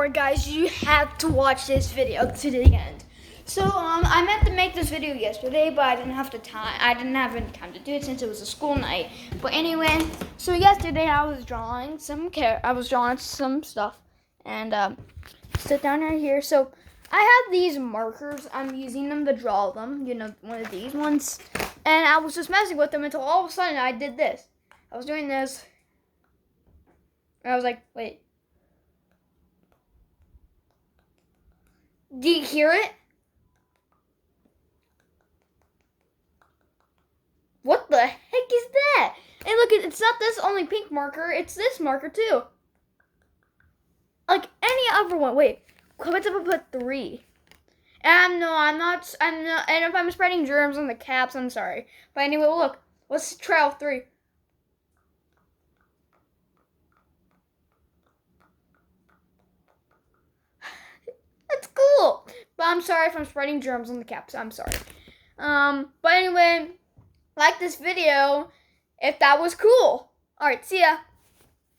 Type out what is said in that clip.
Alright guys, you have to watch this video to the end. So I meant to make this video yesterday, but I didn't have any time to do it since it was a school night. But anyway, so yesterday I was drawing some stuff, and sit down right here. So I have these markers. I'm using them to draw them. You know, one of these ones. And I was just messing with them until all of a sudden I did this. I was doing this, and I was like, wait. Do you hear it? What the heck is that? Hey, look, it's not this only pink marker. It's this marker, too. Like any other one. Wait, comment if I put 3. I'm not. And if I'm spreading germs on the caps, I'm sorry. But anyway, look. Let's try all 3. That's cool. But I'm sorry if I'm spreading germs on the caps. I'm sorry. But anyway, like this video if that was cool. Alright, see ya.